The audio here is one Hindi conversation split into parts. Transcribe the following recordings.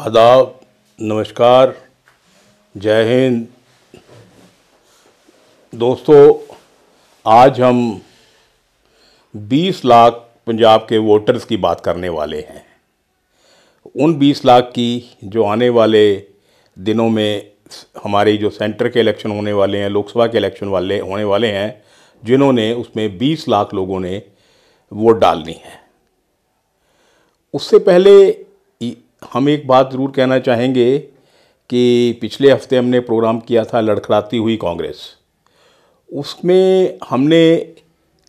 आदाब, नमस्कार, जय हिंद। दोस्तों, आज हम 20 लाख पंजाब के वोटर्स की बात करने वाले हैं। उन 20 लाख की जो आने वाले दिनों में हमारे जो सेंटर के इलेक्शन होने वाले हैं, लोकसभा के इलेक्शन होने वाले हैं, जिन्होंने उसमें 20 लाख लोगों ने वोट डालनी है। उससे पहले हम एक बात ज़रूर कहना चाहेंगे कि पिछले हफ्ते हमने प्रोग्राम किया था लड़खड़ाती हुई कांग्रेस। उसमें हमने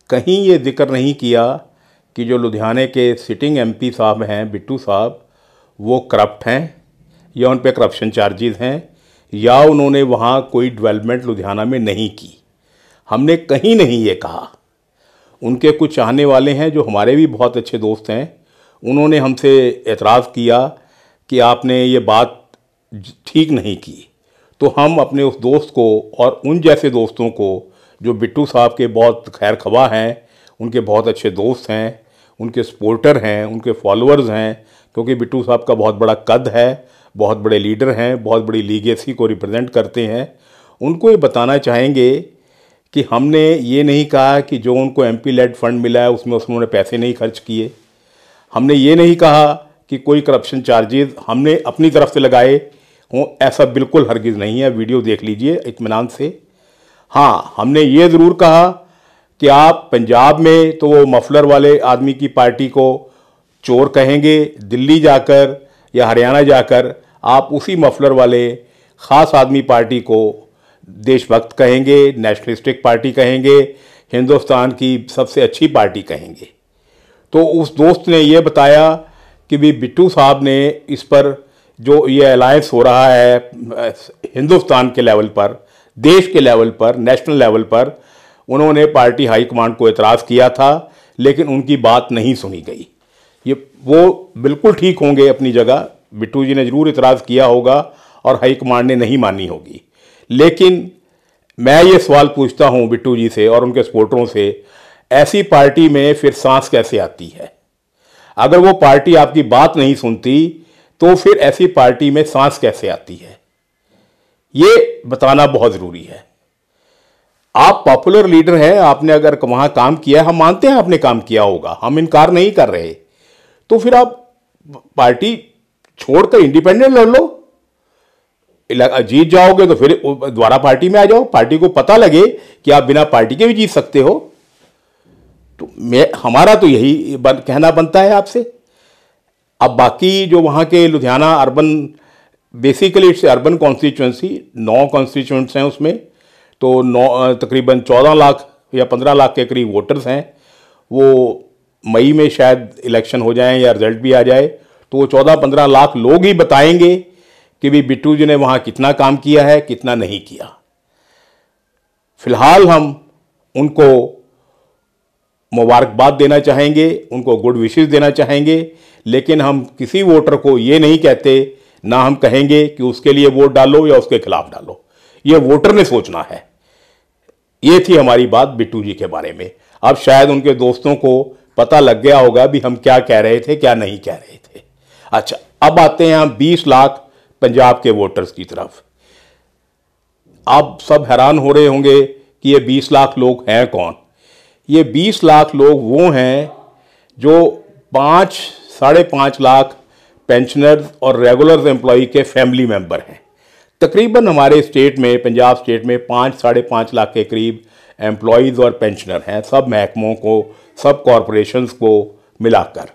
कहीं ये जिक्र नहीं किया कि जो लुधियाने के सिटिंग एमपी साहब हैं, बिट्टू साहब, वो करप्ट हैं या उन पे करप्शन चार्जेस हैं या उन्होंने वहाँ कोई डेवलपमेंट लुधियाना में नहीं की। हमने कहीं नहीं ये कहा। उनके कुछ चाहने वाले हैं जो हमारे भी बहुत अच्छे दोस्त हैं, उन्होंने हमसे एतराज़ किया कि आपने ये बात ठीक नहीं की। तो हम अपने उस दोस्त को और उन जैसे दोस्तों को जो बिट्टू साहब के बहुत खैर ख़वाह हैं, उनके बहुत अच्छे दोस्त हैं, उनके सपोर्टर हैं, उनके फॉलोअर्स हैं, क्योंकि बिट्टू साहब का बहुत बड़ा कद है, बहुत बड़े लीडर हैं, बहुत बड़ी लीगेसी को रिप्रेजेंट करते हैं, उनको ये बताना चाहेंगे कि हमने ये नहीं कहा कि जो उनको एमपी लेड फंड मिला है उसमें उन्होंने पैसे नहीं खर्च किए। हमने ये नहीं कहा कि कोई करप्शन चार्जेस हमने अपनी तरफ से लगाए हों, ऐसा बिल्कुल हरगिज़ नहीं है। वीडियो देख लीजिए इत्मीनान से। हाँ, हमने ये ज़रूर कहा कि आप पंजाब में तो वो मफलर वाले आदमी की पार्टी को चोर कहेंगे, दिल्ली जाकर या हरियाणा जाकर आप उसी मफलर वाले ख़ास आदमी पार्टी को देशभक्त कहेंगे, नेशनलिस्टिक पार्टी कहेंगे, हिंदुस्तान की सबसे अच्छी पार्टी कहेंगे। तो उस दोस्त ने ये बताया कि भी बिट्टू साहब ने इस पर जो ये अलायंस हो रहा है हिंदुस्तान के लेवल पर, देश के लेवल पर, नेशनल लेवल पर, उन्होंने पार्टी हाईकमांड को एतराज़ किया था, लेकिन उनकी बात नहीं सुनी गई। ये वो बिल्कुल ठीक होंगे अपनी जगह, बिट्टू जी ने ज़रूर एतराज़ किया होगा और हाईकमांड ने नहीं मानी होगी। लेकिन मैं ये सवाल पूछता हूँ बिट्टू जी से और उनके सपोर्टरों से, ऐसी पार्टी में फिर सांस कैसे आती है? अगर वो पार्टी आपकी बात नहीं सुनती तो फिर ऐसी पार्टी में सांस कैसे आती है? ये बताना बहुत ज़रूरी है। आप पॉपुलर लीडर हैं, आपने अगर वहाँ काम किया है, हम मानते हैं आपने काम किया होगा, हम इनकार नहीं कर रहे, तो फिर आप पार्टी छोड़कर इंडिपेंडेंट लड़ लो। जीत जाओगे तो फिर दोबारा पार्टी में आ जाओ, पार्टी को पता लगे कि आप बिना पार्टी के भी जीत सकते हो। तो हमारा तो यही कहना बनता है आपसे। अब बाकी जो वहाँ के Ludhiana urban, basically it's urban constituency, 9 constituents हैं उसमें, तो तकरीबन 14 लाख या 15 लाख के करीब वोटर्स हैं। वो मई में शायद इलेक्शन हो जाएं या रिजल्ट भी आ जाए, तो वो 14-15 लाख लोग ही बताएंगे कि भी बिट्टू जी ने वहाँ कितना काम किया है, कितना नहीं किया। फिलहाल हम उनको मुबारकबाद देना चाहेंगे, उनको गुड विशेस देना चाहेंगे, लेकिन हम किसी वोटर को ये नहीं कहते, ना हम कहेंगे कि उसके लिए वोट डालो या उसके खिलाफ डालो। ये वोटर ने सोचना है। ये थी हमारी बात बिट्टू जी के बारे में। अब शायद उनके दोस्तों को पता लग गया होगा भी हम क्या कह रहे थे, क्या नहीं कह रहे थे। अच्छा, अब आते हैं हम 20 लाख पंजाब के वोटर्स की तरफ। आप सब हैरान हो रहे होंगे कि ये 20 लाख लोग हैं कौन? ये 20 लाख लोग वो हैं जो 5-5.5 लाख पेंशनर्स और रेगुलर एम्प्लॉई के फैमिली मेंबर हैं। तकरीबन हमारे स्टेट में, पंजाब स्टेट में 5-5.5 लाख के करीब एम्प्लॉयज़ और पेंशनर हैं, सब महकमों को, सब कॉरपोरेशंस को मिलाकर।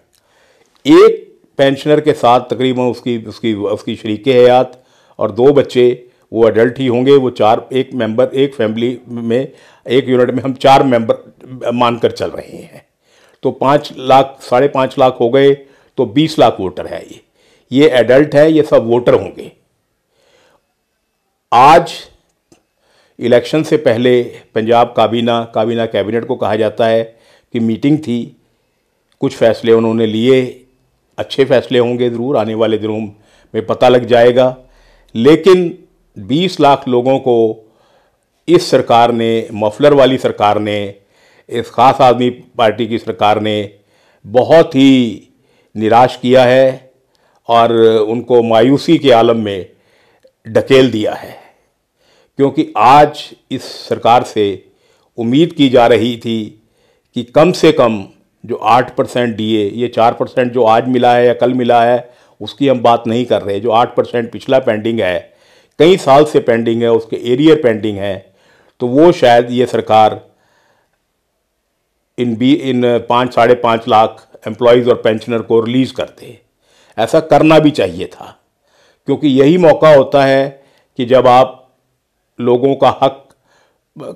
एक पेंशनर के साथ तकरीबन उसकी शरीके हयात और 2 बच्चे, वो एडल्ट ही होंगे, वो 4, एक मेंबर, एक फैमिली में, एक यूनिट में हम 4 मेंबर मानकर चल रहे हैं। तो 5 लाख 5.5 लाख हो गए, तो 20 लाख वोटर है। ये एडल्ट है, ये सब वोटर होंगे। आज इलेक्शन से पहले पंजाब काबीना कैबिनेट को कहा जाता है कि मीटिंग थी, कुछ फैसले उन्होंने लिए, अच्छे फैसले होंगे ज़रूर, आने वाले दिनों में पता लग जाएगा। लेकिन 20 लाख लोगों को इस सरकार ने, मफलर वाली सरकार ने, इस ख़ास आदमी पार्टी की सरकार ने बहुत ही निराश किया है और उनको मायूसी के आलम में ढकेल दिया है। क्योंकि आज इस सरकार से उम्मीद की जा रही थी कि कम से कम जो 8% डीए, ये 4% जो आज मिला है या कल मिला है उसकी हम बात नहीं कर रहे, जो 8% पिछला पेंडिंग है, कई साल से पेंडिंग है, उसके एरियर पेंडिंग है, तो वो शायद ये सरकार इन 5-5.5 लाख एम्प्लॉयज़ और पेंशनर को रिलीज़ करते। ऐसा करना भी चाहिए था, क्योंकि यही मौका होता है कि जब आप लोगों का हक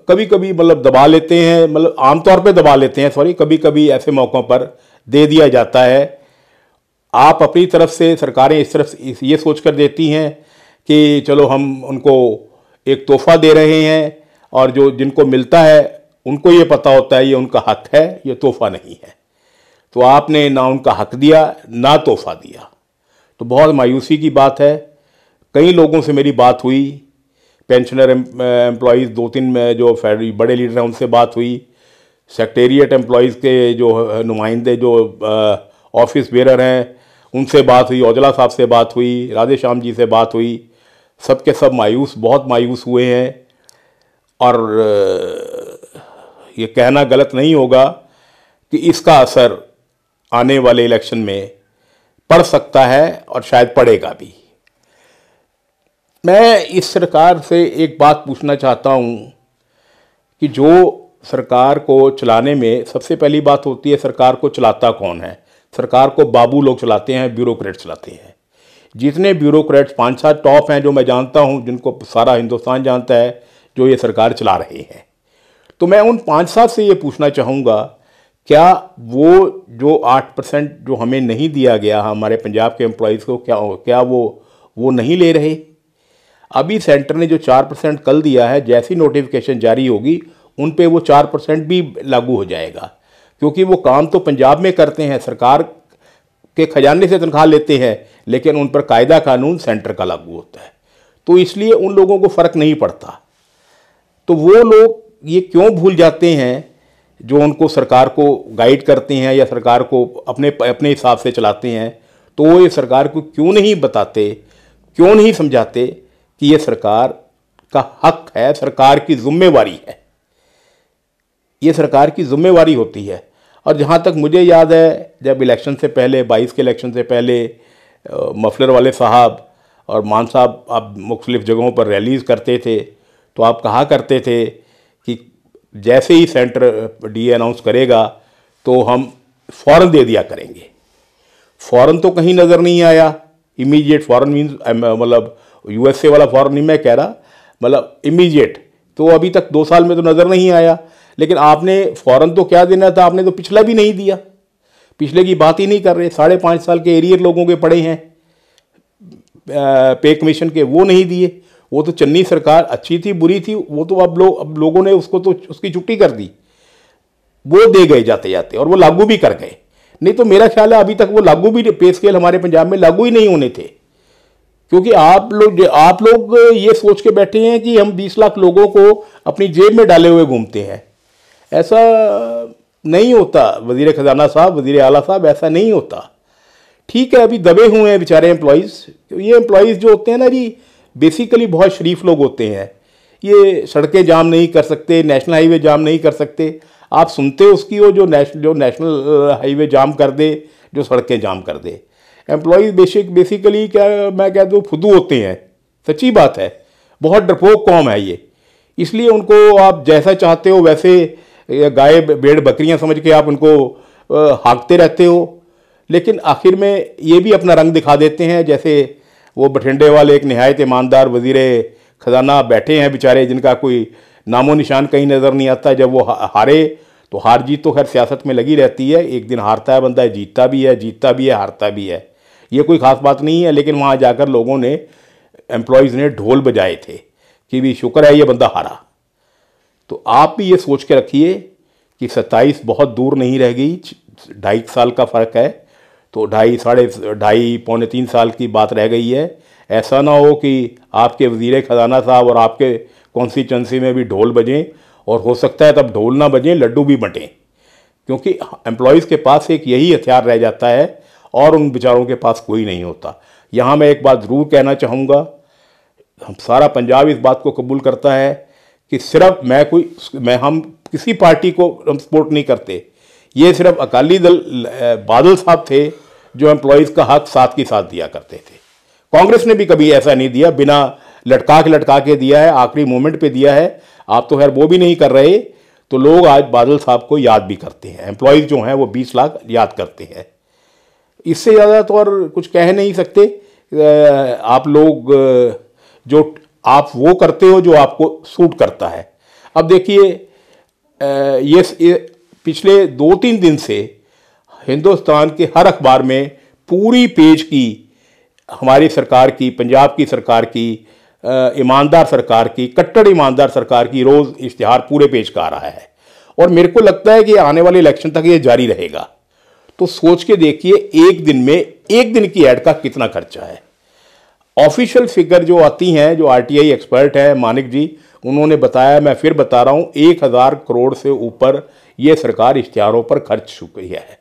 कभी कभी मतलब दबा लेते हैं, मतलब आमतौर पे दबा लेते हैं, सॉरी, कभी कभी ऐसे मौक़ों पर दे दिया जाता है। आप अपनी तरफ से, सरकारें इस तरफ ये सोचकर देती हैं कि चलो हम उनको एक तोहफ़ा दे रहे हैं, और जो जिनको मिलता है उनको ये पता होता है ये उनका हक है, ये तोहफ़ा नहीं है। तो आपने ना उनका हक दिया ना तोहफ़ा दिया, तो बहुत मायूसी की बात है। कई लोगों से मेरी बात हुई, पेंशनर एम्प्लॉयज़ 2-3 जो बड़े लीडर हैं उनसे बात हुई, सेक्रेटेरिएट एम्प्लॉयज़ के जो नुमाइंदे जो ऑफिस बेरर हैं उनसे बात हुई, औजला साहब से बात हुई, राधे श्याम जी से बात हुई, सब के सब मायूस, बहुत मायूस हुए हैं। और ये कहना गलत नहीं होगा कि इसका असर आने वाले इलेक्शन में पड़ सकता है और शायद पड़ेगा भी। मैं इस सरकार से एक बात पूछना चाहता हूँ कि जो सरकार को चलाने में सबसे पहली बात होती है, सरकार को चलाता कौन है? सरकार को बाबू लोग चलाते हैं, ब्यूरोक्रेट चलाते हैं। जितने ब्यूरोक्रेट्स 5-7 टॉप हैं जो मैं जानता हूँ, जिनको सारा हिंदुस्तान जानता है, जो ये सरकार चला रहे हैं, तो मैं उन 5-7 से ये पूछना चाहूँगा, क्या वो जो 8% जो हमें नहीं दिया गया हमारे पंजाब के एम्प्लॉयज़ को, क्या वो नहीं ले रहे? अभी सेंटर ने जो 4% कल दिया है, जैसी नोटिफिकेशन जारी होगी उन पे वो 4% भी लागू हो जाएगा, क्योंकि वो काम तो पंजाब में करते हैं, सरकार के खजाने से तनख्वाह लेते हैं, लेकिन उन पर कायदा कानून सेंटर का लागू होता है। तो इसलिए उन लोगों को फ़र्क नहीं पड़ता। तो वो लोग ये क्यों भूल जाते हैं जो उनको सरकार को गाइड करते हैं या सरकार को अपने हिसाब से चलाते हैं, तो वो ये सरकार को क्यों नहीं बताते, क्यों नहीं समझाते कि ये सरकार का हक है, सरकार की जिम्मेवारी है, ये सरकार की जिम्मेवारी होती है। और जहाँ तक मुझे याद है, जब इलेक्शन से पहले, 22 के इलेक्शन से पहले, मफलर वाले साहब और मान साहब आप मुख्तलिफ़ जगहों पर रैलीज़ करते थे, तो आप कहा करते थे कि जैसे ही सेंटर डीए अनाउंस करेगा तो हम फ़ौरन दे दिया करेंगे। फ़ौरन तो कहीं नज़र नहीं आया। इमीडिएट फ़ौरन मीन्स मतलब यूएसए वाला फ़ौरन नहीं मैं कह रहा, मतलब इमीडिएट तो अभी तक 2 साल में तो नज़र नहीं आया। लेकिन आपने फ़ौरन तो क्या देना था, आपने तो पिछला भी नहीं दिया, पिछले की बात ही नहीं कर रहे। 5.5 साल के एरियर लोगों के पड़े हैं पे कमीशन के, वो नहीं दिए। वो तो चन्नी सरकार अच्छी थी बुरी थी, वो तो अब लोगों ने उसको तो उसकी छुट्टी कर दी, वो दे गए जाते जाते, और वो लागू भी कर गए। नहीं तो मेरा ख्याल है अभी तक वो लागू भी, पे स्केल हमारे पंजाब में लागू ही नहीं होने थे, क्योंकि आप लोग ये सोच के बैठे हैं कि हम 20 लाख लोगों को अपनी जेब में डाले हुए घूमते हैं। ऐसा नहीं होता वज़ीर ख़जाना साहब, वज़ीर आला साहब, ऐसा नहीं होता। ठीक है, अभी दबे हुए हैं बेचारे एम्प्लॉयज़। ये एम्प्लॉयज़ जो होते हैं ना जी, बेसिकली बहुत शरीफ लोग होते हैं। ये सड़कें जाम नहीं कर सकते, नेशनल हाईवे जाम नहीं कर सकते। आप सुनते उसकी हो जो नेशनल हाईवे जाम कर दे, जो सड़कें जाम कर दे। एम्प्लॉयज़ बेसिकली क्या मैं कह दूँ, फुद्दू होते हैं। सच्ची बात है, बहुत डरपोक कौम है ये। इसलिए उनको आप जैसा चाहते हो वैसे गाय भेड़ बकरियां समझ के आप उनको हाँकते रहते हो, लेकिन आखिर में ये भी अपना रंग दिखा देते हैं। जैसे वो बठिंडे वाले एक निहायत ईमानदार वज़ीर ख़जाना बैठे हैं बेचारे, जिनका कोई नामो निशान कहीं नज़र नहीं आता। जब वो हारे तो हार जीत तो खैर सियासत में लगी रहती है, एक दिन हारता है बंदा, जीतता भी है, हारता भी है, ये कोई ख़ास बात नहीं है। लेकिन वहाँ जाकर लोगों ने, एम्प्लॉयज़ ने ढोल बजाए थे कि भी शुक्र है ये बंदा हारा। तो आप भी ये सोच के रखिए कि 27 बहुत दूर नहीं रह गई, 2.5 साल का फ़र्क है, तो 2.5 पौने 3 साल की बात रह गई है। ऐसा ना हो कि आपके वज़ीर ख़जाना साहब और आपके कॉन्स्टिट्यूंसी में भी ढोल बजें, और हो सकता है तब ढोल ना बजें, लड्डू भी बंटें, क्योंकि एम्प्लॉयज़ के पास एक यही हथियार रह जाता है। और उन बेचारों के पास कोई नहीं होता। यहाँ मैं एक बात ज़रूर कहना चाहूँगा, हम सारा पंजाब इस बात को कबूल करता है कि सिर्फ हम किसी पार्टी को हम सपोर्ट नहीं करते। ये सिर्फ अकाली दल बादल साहब थे जो एम्प्लॉयज़ का हक साथ के साथ दिया करते थे। कांग्रेस ने भी कभी ऐसा नहीं दिया, बिना लटका के दिया है, आखिरी मोमेंट पे दिया है। आप तो खैर वो भी नहीं कर रहे, तो लोग आज बादल साहब को याद भी करते हैं, एम्प्लॉयज़ जो हैं वो 20 लाख याद करते हैं। इससे ज़्यादा तो और कुछ कह नहीं सकते। आप लोग जो आप वो करते हो जो आपको सूट करता है। अब देखिए, ये पिछले 2-3 दिन से हिंदुस्तान के हर अखबार में पूरी पेज की हमारी सरकार की, पंजाब की सरकार की, ईमानदार सरकार की, कट्टर ईमानदार सरकार की रोज़ इश्तिहार पूरे पेज का आ रहा है। और मेरे को लगता है कि आने वाले इलेक्शन तक ये जारी रहेगा। तो सोच के देखिए, एक दिन में एक दिन की ऐड का कितना खर्चा है। ऑफिशियल फिगर जो आती हैं, जो आरटीआई एक्सपर्ट है मानिक जी, उन्होंने बताया, मैं फिर बता रहा हूँ, 1000 करोड़ से ऊपर ये सरकार इश्तिहारों पर खर्च चुकी है।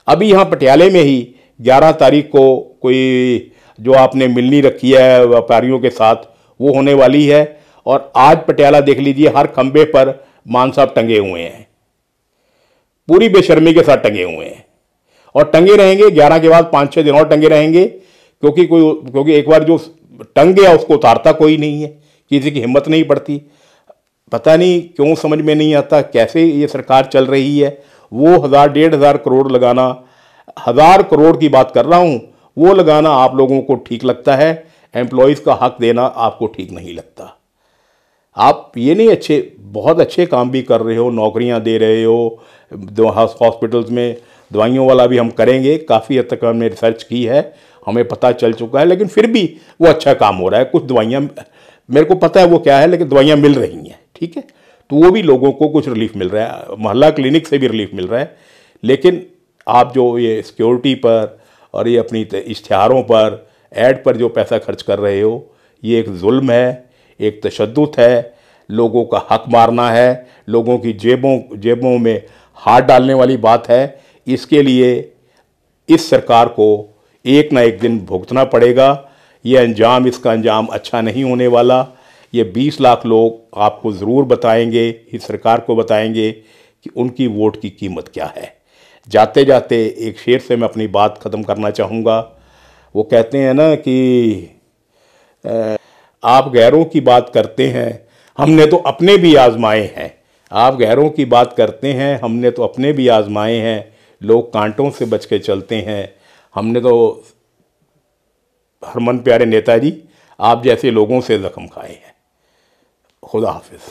अभी यहाँ पटियाले में ही 11 तारीख को कोई जो आपने मिलनी रखी है व्यापारियों के साथ, वो होने वाली है। और आज पटियाला देख लीजिए, हर खंबे पर मान साहब टंगे हुए हैं, पूरी बेशर्मी के साथ टंगे हुए हैं और टंगे रहेंगे। 11 के बाद 5-6 दिन और टंगे रहेंगे, क्योंकि एक बार जो टंग गया उसको उतारता कोई नहीं है, किसी की हिम्मत नहीं पड़ती। पता नहीं क्यों, समझ में नहीं आता कैसे ये सरकार चल रही है। वो 1000-1500 करोड़ लगाना, 1000 करोड़ की बात कर रहा हूँ, वो लगाना आप लोगों को ठीक लगता है, एम्प्लॉयज़ का हक देना आपको ठीक नहीं लगता। आप ये नहीं, बहुत अच्छे काम भी कर रहे हो, नौकरियां दे रहे हो, हॉस्पिटल्स में दवाइयों वाला भी हम करेंगे, काफ़ी हद तक हमने रिसर्च की है, हमें पता चल चुका है, लेकिन फिर भी वो अच्छा काम हो रहा है। कुछ दवाइयाँ मेरे को पता है वो क्या है, लेकिन दवाइयाँ मिल रही हैं, ठीक है, तो वो भी लोगों को कुछ रिलीफ मिल रहा है, मोहल्ला क्लिनिक से भी रिलीफ मिल रहा है। लेकिन आप जो ये सिक्योरिटी पर और ये अपनी इश्तिहारों पर, ऐड पर जो पैसा खर्च कर रहे हो, ये एक जुल्म है, एक तशद्दुद है, लोगों का हक मारना है, लोगों की जेबों में हाथ डालने वाली बात है। इसके लिए इस सरकार को एक ना एक दिन भुगतना पड़ेगा। इसका अंजाम अच्छा नहीं होने वाला। ये 20 लाख लोग आपको ज़रूर बताएंगे, इस सरकार को बताएंगे कि उनकी वोट की कीमत क्या है। जाते जाते एक शेर से मैं अपनी बात ख़त्म करना चाहूँगा। वो कहते हैं ना कि आप गैरों की बात करते हैं, हमने तो अपने भी आजमाए हैं। आप गैरों की बात करते हैं, हमने तो अपने भी आजमाए हैं। लोग कांटों से बच के चलते हैं, हमने तो हरमन प्यारे नेताजी आप जैसे लोगों से जख्म खाए हैं। खुदा हाफिज़।